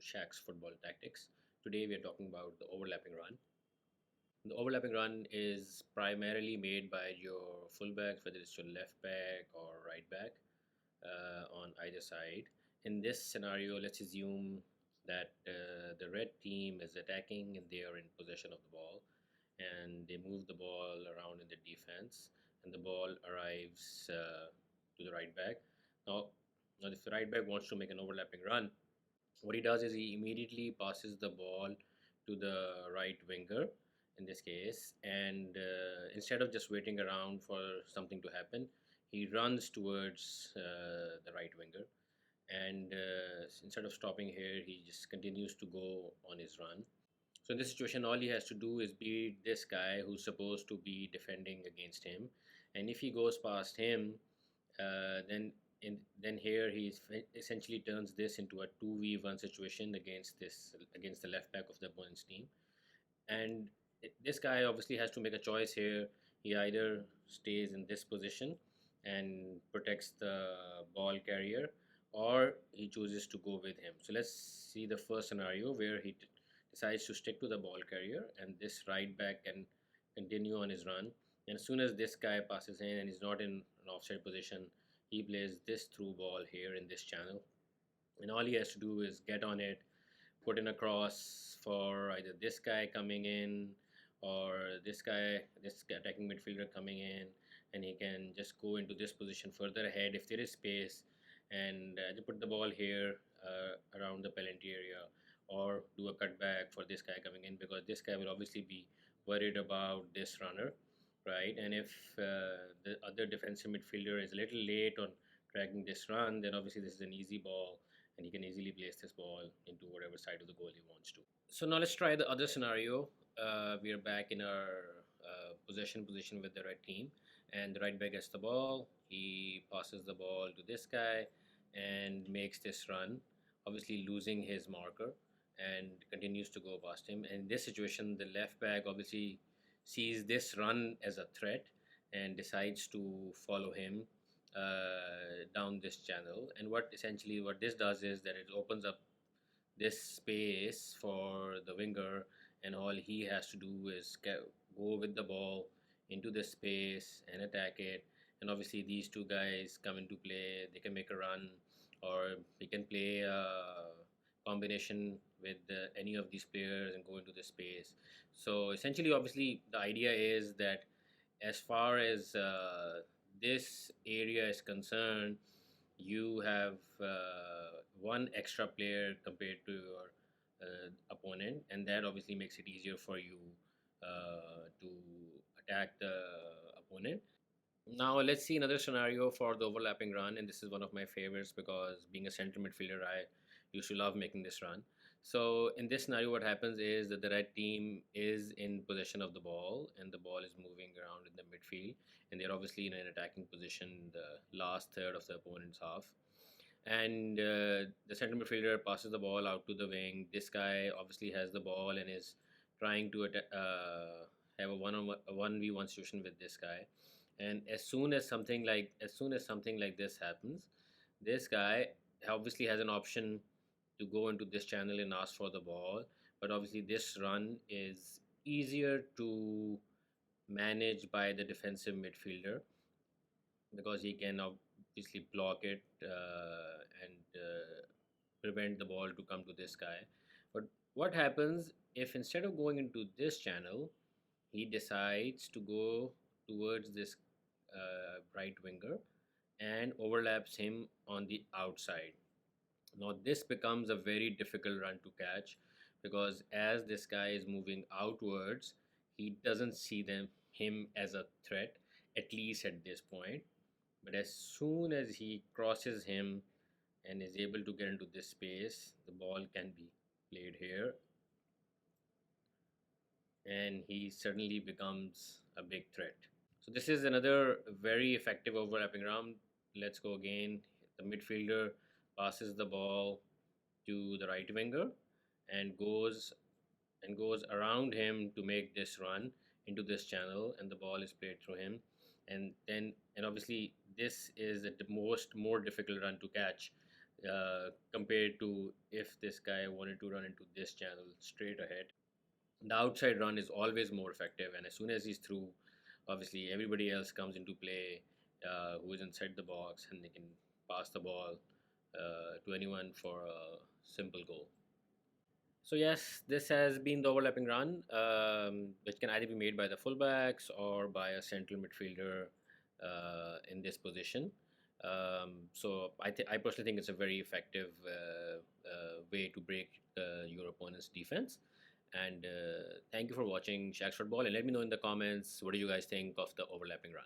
Shaq's football tactics. Today we are talking about the overlapping run. The overlapping run is primarily made by your fullbacks, whether it's your left back or right back on either side. In this scenario, let's assume that the red team is attacking and they are in possession of the ball, and they move the ball around in the defense, and the ball arrives to the right back. Now, now, if the right back wants to make an overlapping run, what he does is he immediately passes the ball to the right winger in this case, and instead of just waiting around for something to happen, he runs towards the right winger, and instead of stopping here, he just continues to go on his run. So in this situation, all he has to do is beat this guy who's supposed to be defending against him, and if he goes past him, then here he essentially turns this into a 2v1 situation against the left back of the opponent's team, and this guy obviously has to make a choice here. He either stays in this position and protects the ball carrier, or he chooses to go with him. So let's see the first scenario where he decides to stick to the ball carrier, and this right back can continue on his run. And as soon as this guy passes in and is not in an offside position, he plays this through ball here in this channel, and all he has to do is get on it, put in a cross for either this guy coming in or this attacking midfielder coming in, and he can just go into this position further ahead if there is space, and put the ball here around the penalty area, or do a cutback for this guy coming in, because this guy will obviously be worried about this runner, right? And if the other defensive midfielder is a little late on tracking this run, then obviously this is an easy ball, and he can easily place this ball into whatever side of the goal he wants to. So now let's try the other scenario. We are back in our possession position with the right team, and the right back gets the ball. He passes the ball to this guy and makes this run, obviously losing his marker, and continues to go past him. And in this situation, the left back obviously sees this run as a threat and decides to follow him down this channel. And what this does is that it opens up this space for the winger, and all he has to do is go with the ball into the space and attack it. And obviously these two guys come into play. They can make a run, or he can play a combination with any of these players and go into the space. So essentially, obviously the idea is that as far as this area is concerned, you have one extra player compared to your opponent, and that obviously makes it easier for you to attack the opponent. Now let's see another scenario for the overlapping run, and this is one of my favorites because being a center midfielder, I used to love making this run. So in this scenario, what happens is that the red team is in possession of the ball, and the ball is moving around in the midfield, and they're obviously in an attacking position in the last third of the opponent's half. And the center midfielder passes the ball out to the wing. This guy obviously has the ball and is trying to have a one v one situation with this guy. And as soon as something like this happens, this guy obviously has an option to go into this channel and ask for the ball. But obviously this run is easier to manage by the defensive midfielder, because he can obviously block it and prevent the ball to come to this guy. But what happens if instead of going into this channel, he decides to go towards this right winger and overlaps him on the outside? Now this becomes a very difficult run to catch, because as this guy is moving outwards, he doesn't see him as a threat, at least at this point. But as soon as he crosses him and is able to get into this space, the ball can be played here, and he suddenly becomes a big threat. So this is another very effective overlapping round. Let's go again. The midfielder passes the ball to the right winger and goes around him to make this run into this channel, and the ball is played through him. And obviously this is the more difficult run to catch, compared to if this guy wanted to run into this channel straight ahead. The outside run is always more effective, and as soon as he's through, obviously everybody else comes into play who is inside the box, and they can pass the ball to anyone for a simple goal. So yes, this has been the overlapping run, which can either be made by the fullbacks or by a central midfielder in this position. I personally think it's a very effective way to break your opponent's defense. And thank you for watching Shack Shot Ball. And let me know in the comments, what do you guys think of the overlapping run?